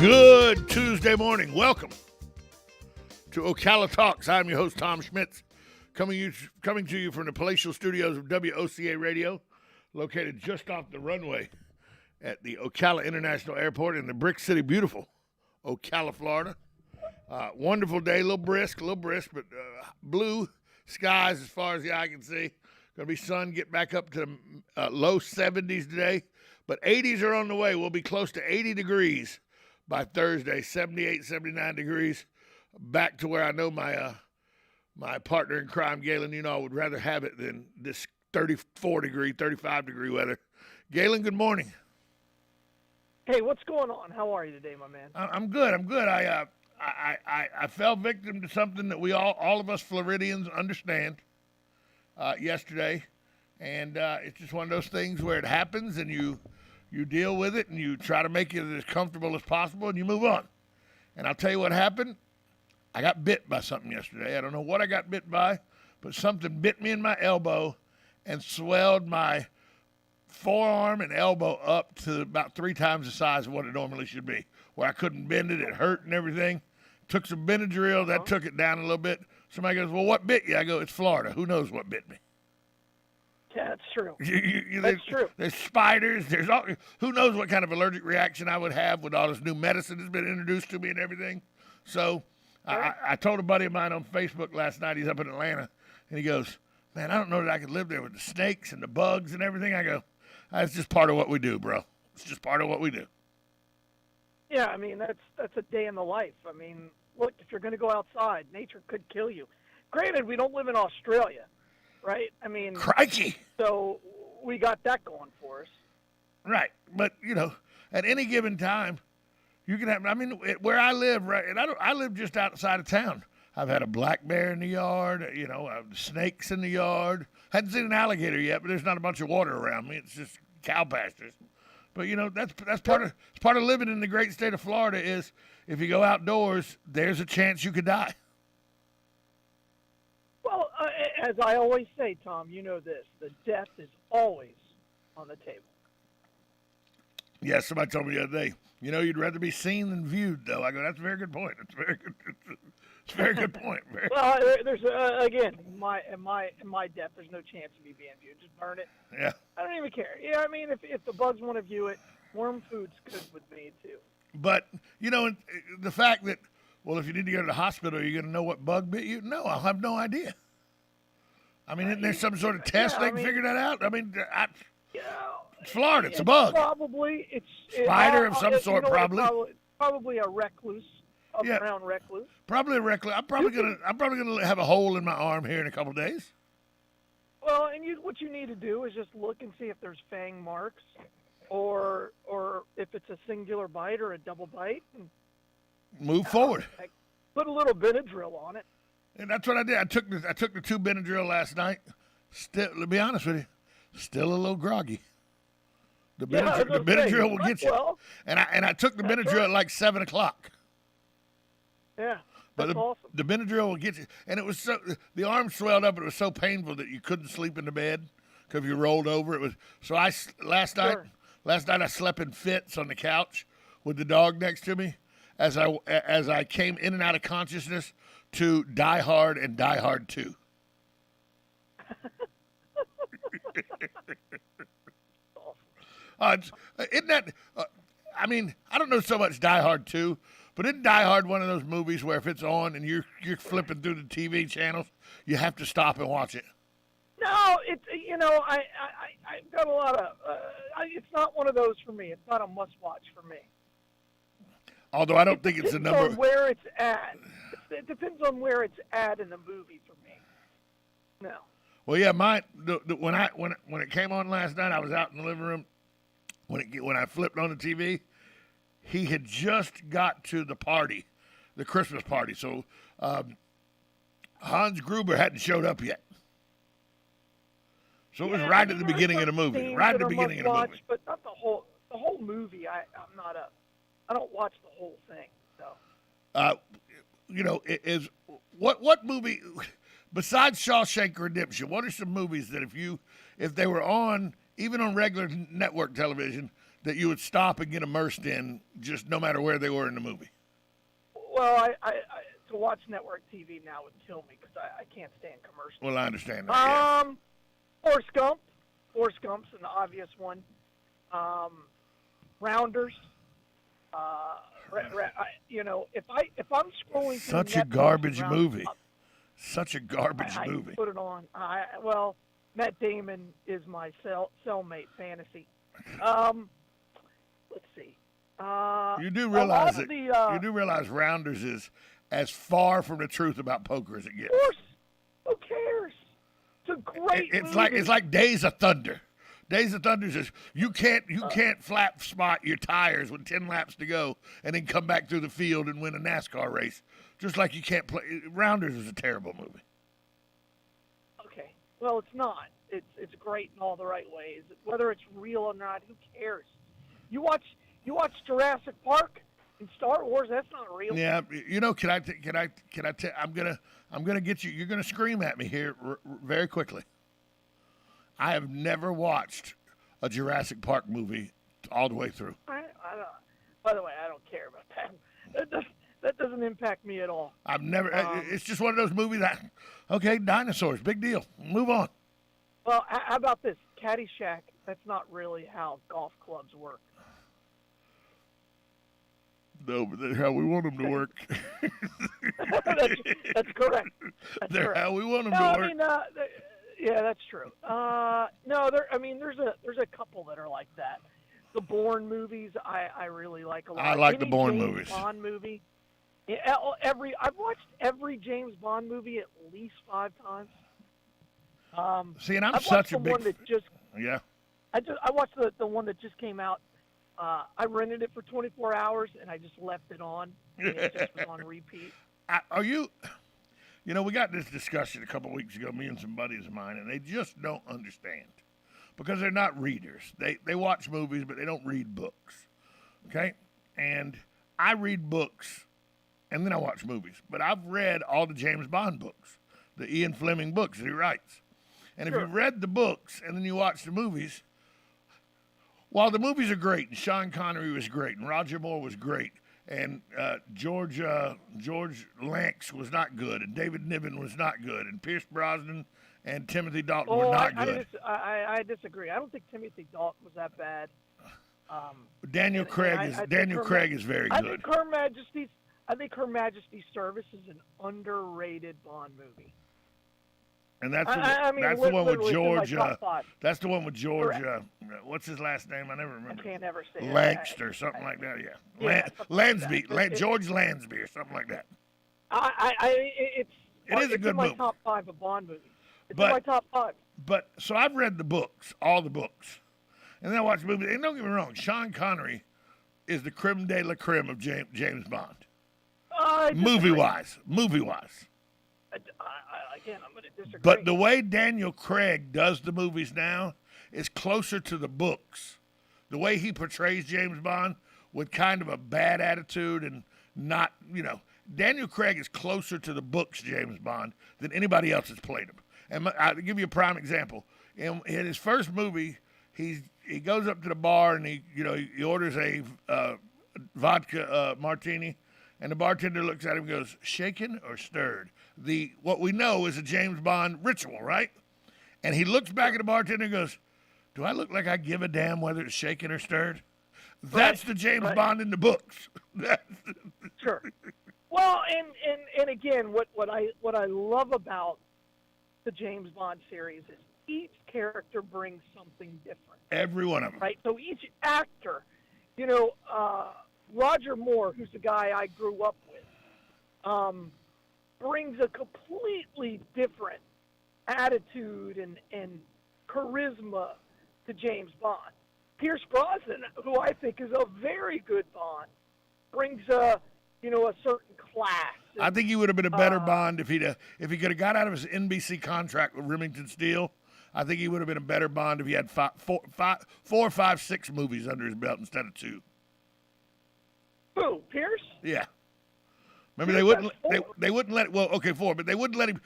Good Tuesday morning. Welcome to Ocala Talks. I'm your host, Tom Schmitz, coming to you from the palatial studios of WOCA Radio, located just off the runway at the Ocala International Airport in the Brick City, beautiful Ocala, Florida. Wonderful day, a little brisk, but blue skies as far as the eye can see. Going to be sun, get back up to low 70s today, but 80s are on the way. We'll be close to 80 degrees by Thursday, 78, 79 degrees. Back to where I know my partner in crime, Galen, I would rather have it than this 34 degree, 35 degree weather. Galen, good morning. Hey, what's going on? How are you today, my man? I'm good. I fell victim to something that we all of us Floridians understand yesterday, and it's just one of those things where it happens, and you deal with it, and you try to make it as comfortable as possible, and you move on. And I'll tell you what happened. I got bit by something yesterday. I don't know what I got bit by, but something bit me in my elbow and swelled my forearm and elbow up to about 3 times the size of what it normally should be, where I couldn't bend it. It hurt and everything. Took some Benadryl. That took it down a little bit. Somebody goes, well, what bit you? I go, it's Florida. Who knows what bit me? Yeah, that's true. That's true. There's spiders. Who knows what kind of allergic reaction I would have with all this new medicine that's been introduced to me and everything. So I told a buddy of mine on Facebook last night, he's up in Atlanta, and he goes, man, I don't know that I could live there with the snakes and the bugs and everything. I go, that's just part of what we do, bro. It's just part of what we do. Yeah, I mean, that's a day in the life. I mean, look, if you're going to go outside, nature could kill you. Granted, we don't live in Australia, right? I mean, crikey. So we got that going for us. Right. But, at any given time, you can have, where I live, right, and I live just outside of town. I've had a black bear in the yard, snakes in the yard. Hadn't seen an alligator yet, but there's not a bunch of water around me. It's just cow pastures. But, that's part of living in the great state of Florida is if you go outdoors, there's a chance you could die. Well, as I always say, Tom, you know this, the death is always on the table. Yeah, somebody told me the other day, you'd rather be seen than viewed, though. I go, that's a very good point. It's a very good, it's a very good point. Well, there's again, in my death, there's no chance of me being viewed. Just burn it. Yeah. I don't even care. Yeah, I mean, if the bugs want to view it, worm food's good with me too. But the fact that, well, if you need to go to the hospital, are you going to know what bug bit you? No, I'll have no idea. I mean, isn't there some sort of test they can figure that out? I mean, it's Florida. It's a bug. Probably spider of some sort. Probably a recluse, brown recluse. Probably a recluse. I'm probably gonna have a hole in my arm here in a couple of days. Well, and what you need to do is just look and see if there's fang marks, or if it's a singular bite or a double bite. And, move forward. Put a little Benadryl on it. And that's what I did. I took the 2 Benadryl last night. Still, to be honest with you, still a little groggy. The Benadryl will get you. Well, and I took the Benadryl at like 7 o'clock. Yeah, but awesome. The Benadryl will get you. And it was the arm swelled up, and it was so painful that you couldn't sleep in the bed because you rolled over. It was so. Last night I slept in fits on the couch with the dog next to me as I came in and out of consciousness to Die Hard and Die Hard 2. Isn't that? I don't know so much Die Hard 2, but isn't Die Hard one of those movies where if it's on and you're flipping through the TV channels, you have to stop and watch it? No, it's I've got a lot of. It's not one of those for me. It's not a must-watch for me. Although I don't think it's a number. On where it's at. It depends on where it's at in the movie for me. No. Well, yeah, when it came on last night, I was out in the living room. When I flipped on the TV, he had just got to the party, the Christmas party. So Hans Gruber hadn't showed up yet. So it was right at the beginning of the movie. Right at the beginning of the movie. But not the whole movie. I don't watch the whole thing. So. What movie besides Shawshank Redemption? What are some movies that if they were on even on regular network television, that you would stop and get immersed in, just no matter where they were in the movie? Well, I to watch network TV now would kill me because I can't stand commercials. Well, I understand that. Yes. Forrest Gump. Forrest Gump's an obvious one. Rounders. If I'm scrolling through Such a Netflix garbage around, movie. Such a garbage I movie. put it on. Matt Damon is my cellmate fantasy. Let's see. You do realize you do realize Rounders is as far from the truth about poker as it gets. Of course. Who cares? It's a great movie. It's like Days of Thunder. Days of Thunder is you can't flap spot your tires with 10 laps to go and then come back through the field and win a NASCAR race. Just like you can't play. Rounders is a terrible movie. Okay. Well, it's not. It's great in all the right ways. Whether it's real or not, who cares? You watch Jurassic Park and Star Wars. That's not real. Yeah. Can I tell? I'm gonna get you. You're gonna scream at me here very quickly. I have never watched a Jurassic Park movie all the way through. I don't. By the way, I don't care about that. That doesn't impact me at all. I've never. It's just one of those movies that, okay, dinosaurs, big deal. Move on. Well, how about this? Caddyshack. That's not really how golf clubs work. No, but they're how we want them to work. That's correct. They're how we want them to work. I mean, yeah, that's true. There's a couple that are like that. The Bourne movies, I really like a lot. I like Any the Bourne James movies. Bond movie. Yeah, I've watched every James Bond movie at least 5 times. See, and I've such watched a big. One that just, yeah. I watched the one that just came out. I rented it for 24 hours and I just left it on. And it just was on repeat. Are you? We got this discussion a couple of weeks ago, me and some buddies of mine, and they just don't understand because they're not readers. They watch movies, but they don't read books. Okay, and I read books, and then I watch movies. But I've read all the James Bond books, the Ian Fleming books that he writes. And if you've read the books and then you watch the movies, while the movies are great, and Sean Connery was great, and Roger Moore was great, and George Lance was not good, and David Niven was not good, and Pierce Brosnan and Timothy Dalton were not good. I disagree. I don't think Timothy Dalton was that bad. Daniel Craig is very good. I think Her Majesty's Service is an underrated Bond movie. And that's the one with George. That's the one with George. What's his last name? I never remember. I can't ever say it. Langston or something like that. Yeah, Lansby, George Lansby or something like that. It is a good movie. It's in my top 5 of Bond movies. It's in my top 5. But so I've read the books, all the books, and then I watched the movie. And don't get me wrong, Sean Connery is the creme de la creme of James Bond. Movie wise. Again, I'm going to disagree. But the way Daniel Craig does the movies now is closer to the books. The way he portrays James Bond with kind of a bad attitude and not, Daniel Craig is closer to the books, James Bond, than anybody else has played him. And I'll give you a prime example. In his first movie, he goes up to the bar and he orders a vodka martini, and the bartender looks at him and goes, shaken or stirred? What we know is a James Bond ritual, right? And he looks back at the bartender and goes, do I look like I give a damn whether it's shaken or stirred? That's the James Bond in the books. Sure. Well, and again, what I love about the James Bond series is each character brings something different. Every one of them. Right? So each actor, Roger Moore, who's the guy I grew up with, brings a completely different attitude and charisma to James Bond. Pierce Brosnan, who I think is a very good Bond, brings a certain class. I think he would have been a better Bond if he could have got out of his NBC contract with Remington Steele. I think he would have been a better Bond if he had 4, 5, 6 movies under his belt instead of 2. Who, Pierce? Yeah. Remember, they wouldn't let it. Well, okay, 4, but they wouldn't let him.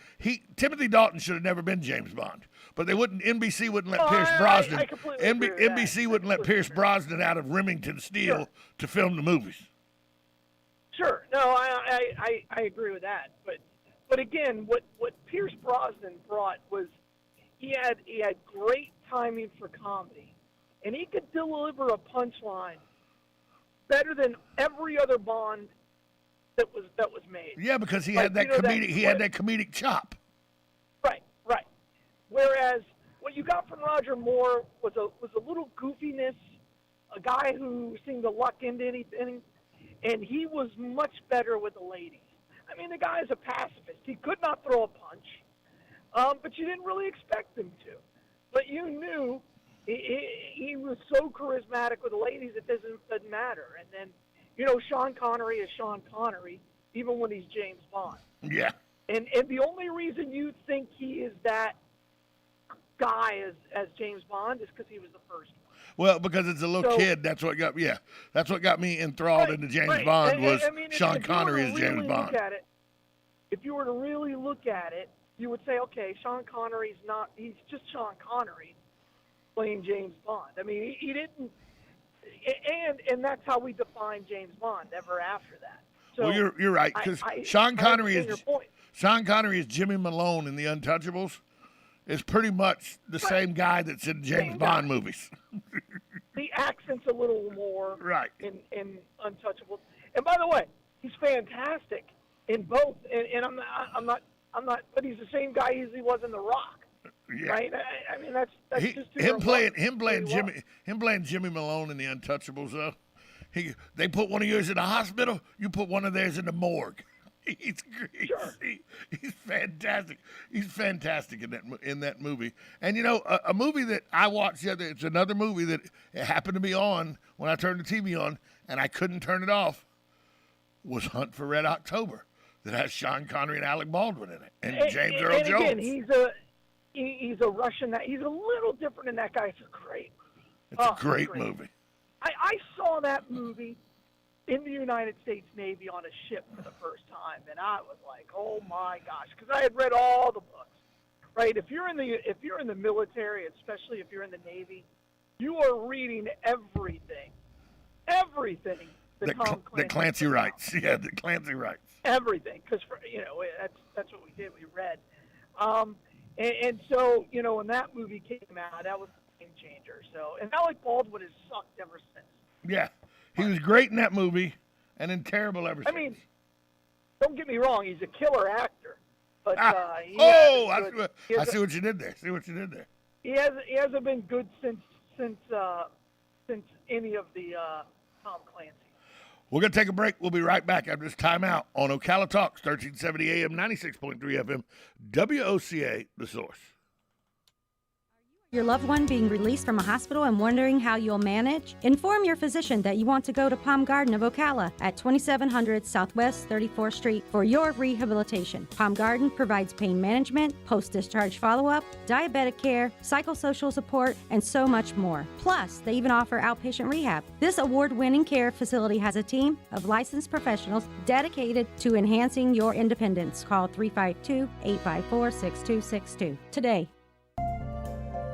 Timothy Dalton should have never been James Bond But they wouldn't. NBC wouldn't let No, Pierce Brosnan. I completely agree with that. NBC wouldn't let Pierce Brosnan out of Remington Steel to film the movies. Sure. No, I agree with that. But again, what Pierce Brosnan brought was he had great timing for comedy, and he could deliver a punchline better than every other Bond that was made. Yeah, because he had that comedic. He had that comedic chop. Right. Whereas what you got from Roger Moore was a little goofiness, a guy who seemed to luck into anything, and he was much better with the ladies. I mean, the guy's a pacifist. He could not throw a punch, but you didn't really expect him to. But you knew he was so charismatic with the ladies it doesn't matter. And then, Sean Connery is Sean Connery, even when he's James Bond. Yeah. And the only reason you think he is that guy as James Bond is because he was the first one. Well, because it's a little kid, that's what got me enthralled into James Bond was Sean Connery as James Bond. If you were to really look at it, you would say, okay, Sean Connery's he's just Sean Connery playing James Bond. I mean, he didn't, and that's how we define James Bond ever after that. So well, you're right, because Sean Connery is Jimmy Malone in The Untouchables. Is pretty much the same guy that's in James Bond movies. The accent's a little more right in Untouchables. And by the way, he's fantastic in both. And I'm not. But he's the same guy as he was in The Rock. Yeah. Right. I mean, that's just him playing Jimmy Malone in The Untouchables. Though, they put one of yours in the hospital. You put one of theirs in the morgue. He's great. Sure. He's fantastic. He's fantastic in that movie. And a movie that I watched the other. It's another movie that it happened to be on when I turned the TV on, and I couldn't turn it off. Was Hunt for Red October that has Sean Connery and Alec Baldwin in it, and James Earl Jones. Again, he's a Russian. He's a little different than that guy. It's a great movie. It's a great movie. I saw that movie in the United States Navy on a ship for the first time, and I was like, "Oh my gosh!" Because I had read all the books. Right? If you're in the military, especially if you're in the Navy, you are reading everything that Clancy writes. Yeah, the Clancy writes. Everything, because that's what we did. We read, and so when that movie came out, that was a game changer. So, and Alec Baldwin has sucked ever since. Yeah. He was great in that movie, and then terrible ever since. I mean, don't get me wrong; he's a killer actor. But I see what you did there. He hasn't been good since any of the Tom Clancy. We're gonna take a break. We'll be right back after this timeout on Ocala Talks, 1370 AM, 96.3 FM, WOCA, The Source. Your loved one being released from a hospital and wondering how you'll manage? Inform your physician that you want to go to Palm Garden of Ocala at 2700 Southwest 34th Street for your rehabilitation. Palm Garden provides pain management, post-discharge follow-up, diabetic care, psychosocial support, and so much more. Plus, they even offer outpatient rehab. This award-winning care facility has a team of licensed professionals dedicated to enhancing your independence. Call 352-854-6262 today.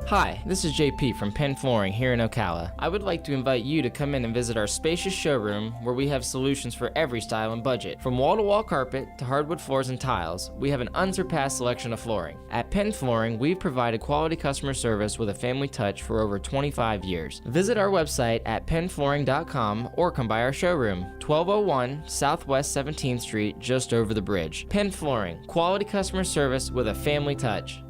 Hi, this is JP from Penn Flooring here in Ocala. I would like to invite you to come in and visit our spacious showroom where we have solutions for every style and budget. From wall-to-wall carpet to hardwood floors and tiles, we have an unsurpassed selection of flooring. At Penn Flooring, we've provided quality customer service with a family touch for over 25 years. Visit our website at pennflooring.com or come by our showroom, 1201 Southwest 17th Street, just over the bridge. Penn Flooring, quality customer service with a family touch.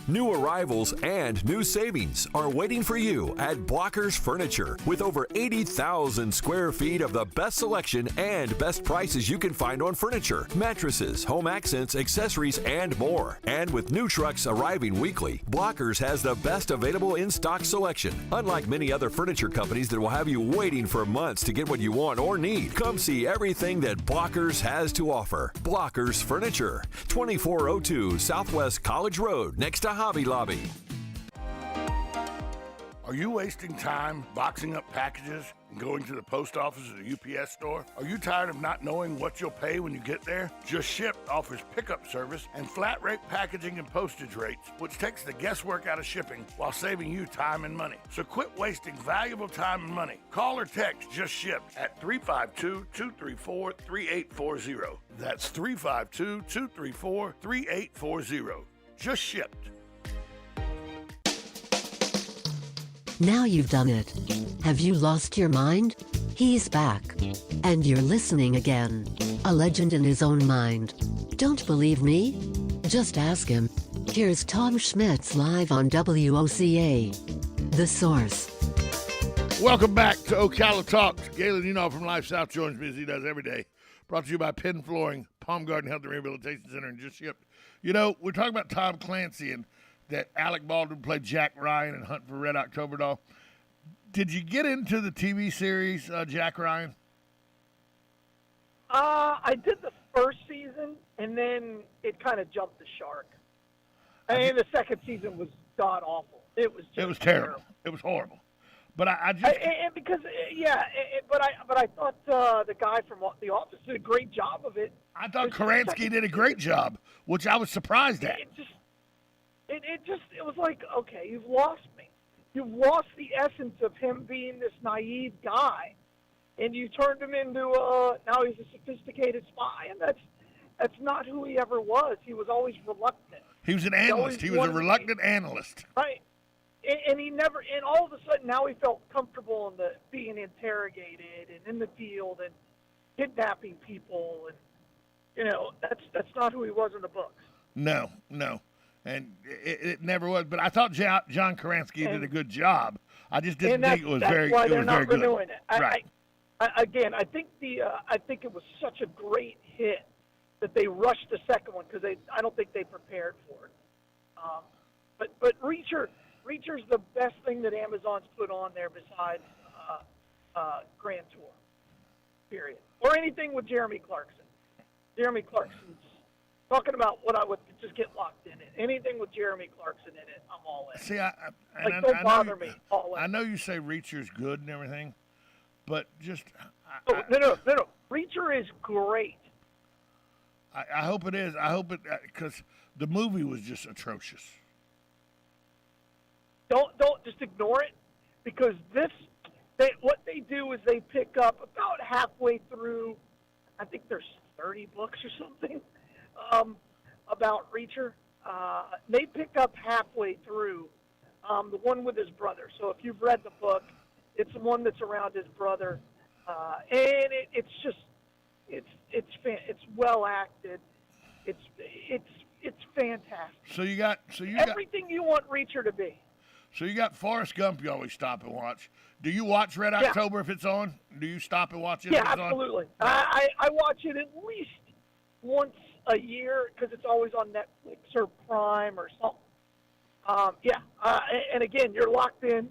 New arrivals and new savings are waiting for you at Blockers Furniture. With over 80,000 square feet of the best selection and best prices you can find on furniture, mattresses, home accents, accessories, and more. And with new trucks arriving weekly, Blockers has the best available in-stock selection. Unlike many other furniture companies that will have you waiting for months to get what you want or need, come see everything that Blockers has to offer. Blockers Furniture, 2402 Southwest College Road, next to Hobby Lobby. Are you wasting time boxing up packages and going to the post office or the UPS store? Are you tired of not knowing what you'll pay when you get there? Just Ship offers pickup service and flat rate packaging and postage rates, which takes the guesswork out of shipping while saving you time and money. So quit wasting valuable time and money. Call or text Just Ship at 352-234-3840. That's 352-234-3840. Just Shipped. Now you've done it. Have you lost your mind? He's back. And you're listening again. A legend in his own mind. Don't believe me? Just ask him. Here's Tom Schmitz live on WOCA. The Source. Welcome back to Ocala Talks. Galen Unall from Life South joins me as he does every day. Brought to you by Penn Flooring, Palm Garden Health and Rehabilitation Center, and Just Shipped. You know, we're talking about Tom Clancy and that Alec Baldwin played Jack Ryan in Hunt for Red October Doll. Did you get into the TV series Jack Ryan? I did the first season, and then it kind of jumped the shark. And the second season was god awful. It was terrible. It was horrible. But I thought the guy from The Office did a great job of it. I thought Karansky did a great job, which I was surprised at. It was like, okay, you've lost me. You've lost the essence of him being this naive guy, and you turned him into now he's a sophisticated spy, and that's not who he ever was. He was always reluctant. He was an analyst. He was a reluctant analyst. Right. And he never, and all of a sudden now he felt comfortable in being interrogated and in the field and kidnapping people, and that's not who he was in the books. No. And it never was. But I thought John Karansky did a good job. I just didn't think it was very good. That's why they're not renewing it. Right. I think it was such a great hit that they rushed the second one because I don't think they prepared for it. But Reacher's the best thing that Amazon's put on there besides Grand Tour, period. Or anything with Jeremy Clarkson. Jeremy Clarkson's talking about what I would just get locked in it. Anything with Jeremy Clarkson in it, I'm all in. See, don't bother me. All in. I know you say Reacher's good and everything, but just no. Reacher is great. I hope it is. I hope it because the movie was just atrocious. Don't just ignore it because what they do is they pick up about halfway through. I think there's 30 books or something. About Reacher, they pick up halfway through the one with his brother. So if you've read the book, it's the one that's around his brother, and it's well acted. It's fantastic. So you got everything you want Reacher to be. So you got Forrest Gump. You always stop and watch. Do you watch Red October if it's on? Do you stop and watch it? Yeah, if it's absolutely. On? I watch it at least once a year because it's always on Netflix or Prime or something. And again, you're locked in.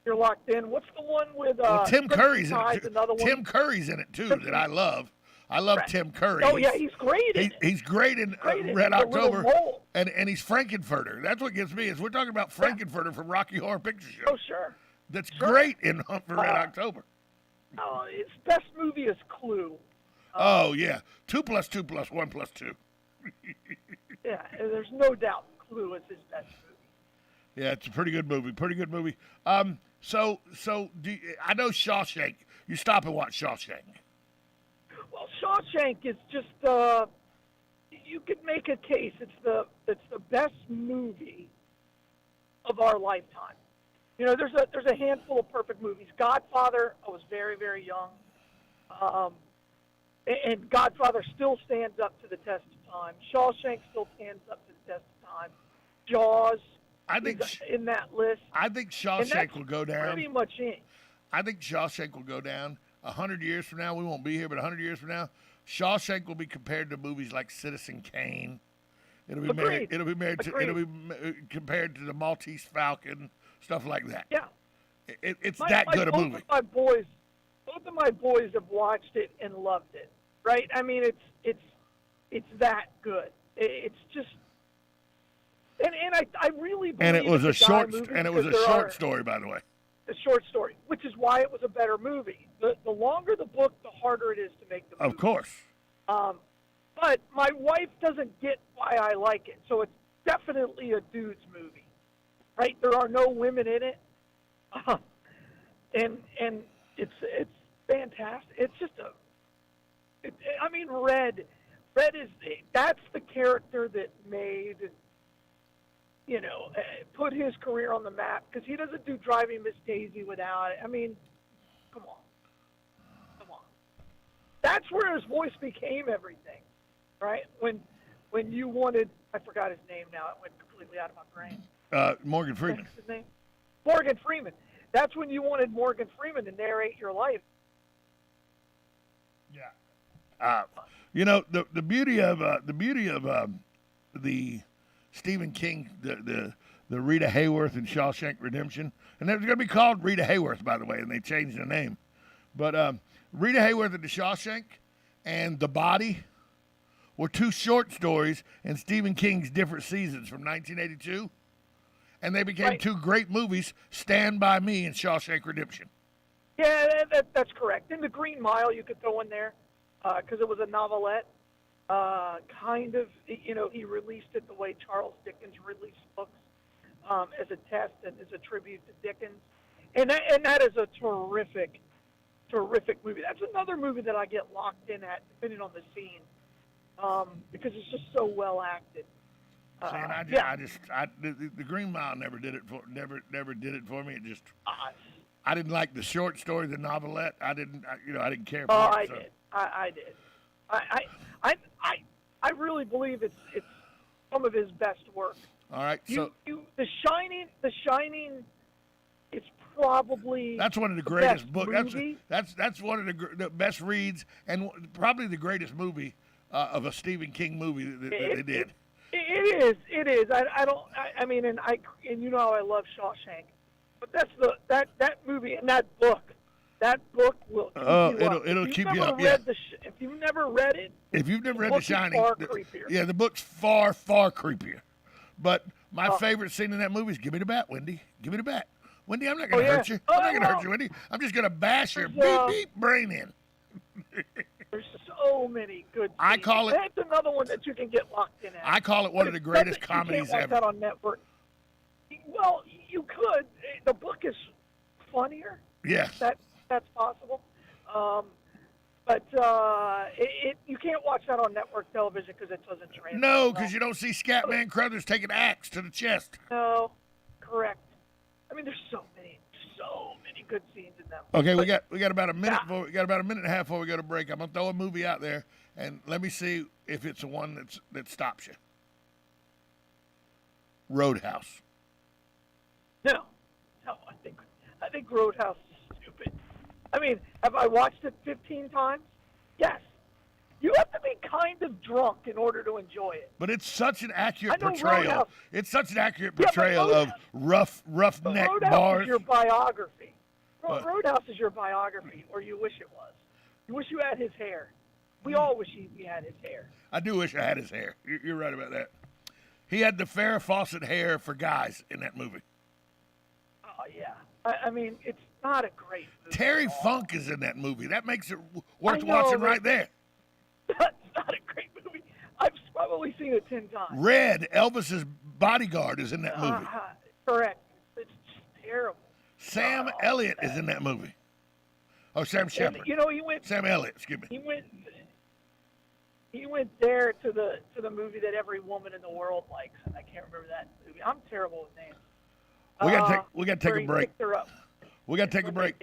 What's the one with Tim Curry's in it? Another one? Tim Curry's in it too that I love. I love Tim Curry. Oh yeah, he's great. He's great in Red October, and he's Frankenfurter. That's what gets me. Is we're talking about Frankenfurter from Rocky Horror Picture Show. Oh sure. That's great in Hunt for Red October. His best movie is Clue. Oh yeah, 2 + 2 + 1 + 2. Yeah, there's no doubt Clue is his best movie. Yeah, it's a pretty good movie. So I know Shawshank. You stop and watch Shawshank. Well, Shawshank is just you could make a case. It's the best movie of our lifetime. There's a handful of perfect movies. Godfather, I was very, very young. And Godfather still stands up to the test of time. Shawshank still stands up to the test of time. Jaws is in that list. I think Shawshank will go down. Pretty much in. I think Shawshank will go down. 100 years from now, we won't be here, but 100 years from now, Shawshank will be compared to movies like Citizen Kane. It'll be compared to the Maltese Falcon, stuff like that. Yeah, it's that good a movie. Both of my boys have watched it and loved it. Right? I mean, it's that good. It's just And I really believe And it was a it's die short movie and it was a because short story, by the way. a short story, which is why it was a better movie. The longer the book, the harder it is to make the movie. Of course. But my wife doesn't get why I like it, so it's definitely a dude's movie, right? There are no women in it, and it's fantastic. It's just Red is that's the character that made, put his career on the map, because he doesn't do Driving Miss Daisy without it. I mean, come on. That's where his voice became everything, right? When you wanted, I forgot his name now. It went completely out of my brain. Morgan Freeman. What's his name? Morgan Freeman. That's when you wanted Morgan Freeman to narrate your life. Yeah. The beauty of the Stephen King, the Rita Hayworth and Shawshank Redemption, and it was going to be called Rita Hayworth, by the way, and they changed the name. But Rita Hayworth and the Shawshank and The Body were two short stories in Stephen King's different seasons from 1982, and they became two great movies, Stand By Me and Shawshank Redemption. Yeah, that's correct. And The Green Mile you could throw in there because it was a novelette. Kind of, he released it the way Charles Dickens released books as a test and as a tribute to Dickens. And that is a terrific movie. That's another movie that I get locked in at, depending on the scene, because it's just so well acted. The Green Mile never did it for me. It just I didn't like the short story, the novelette. I didn't care for it. I did. I really believe it's some of his best work. All right, The Shining. It's probably that's one of the greatest books. Movie. That's one of the best reads and probably the greatest movie of a Stephen King movie that they did. It is. And you know how I love Shawshank, but that's that movie and that book. That book will keep you up. It'll keep you up. If you've never read it, if you've never read The Shining, far creepier. The book's far creepier. But my favorite scene in that movie is "Give me the bat, Wendy. Give me the bat, Wendy. I'm not going to hurt you. I'm not going to hurt you, Wendy. I'm just going to bash your beep brain in." There's so many good. I call it. That's another one that you can get locked in at. I call it one of the greatest comedies you can't ever. Watch that on network. Well, you could. The book is funnier. Yes. That's possible. But you can't watch that on network television because it doesn't translate. No, because you don't see Scatman Crothers take an axe to the chest. No, correct. I mean, there's so many good scenes in that. Okay, we got about a minute. We got about a minute and a half before we go to break. I'm gonna throw a movie out there, and let me see if it's the one that stops you. Roadhouse. No, I think Roadhouse is stupid. I mean, have I watched it 15 times? Yes. You have to be kind of drunk in order to enjoy it. But it's such an accurate portrayal. Roadhouse. It's such an accurate portrayal of roughneck Roadhouse bars. Is your biography. Roadhouse is your biography, or you wish it was. You wish you had his hair. We all wish we had his hair. I do wish I had his hair. You're right about that. He had the Farrah Fawcett hair for guys in that movie. Oh, yeah. I mean, it's not a great movie. Terry Funk is in that movie. That makes it worth watching right there. That's not a great movie. I've probably seen it 10 times. Red, Elvis's bodyguard, is in that movie. Correct. It's just terrible. Sam Elliott is in that movie. Oh, Sam Shepard. He went. Sam Elliott, excuse me. He went there to the movie that every woman in the world likes, and I can't remember that movie. I'm terrible with names. We got to take a break. We got to take a break.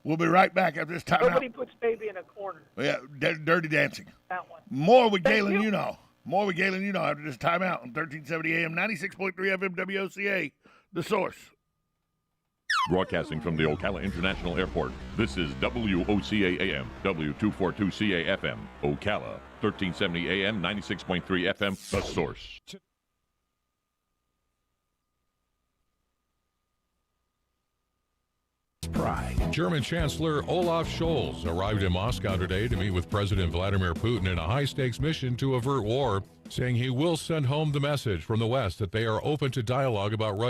We'll be right back after this time. Nobody puts baby in a corner. Yeah, Dirty Dancing. That one. More with Galen Uno. More with Galen Uno after this timeout on 1370 AM, 96.3 FM WOCA, The Source. Broadcasting from the Ocala International Airport, this is WOCA AM, W242CA FM, Ocala, 1370 AM, 96.3 FM, The Source. Pride. German Chancellor Olaf Scholz arrived in Moscow today to meet with President Vladimir Putin in a high-stakes mission to avert war, saying he will send home the message from the West that they are open to dialogue about Russia.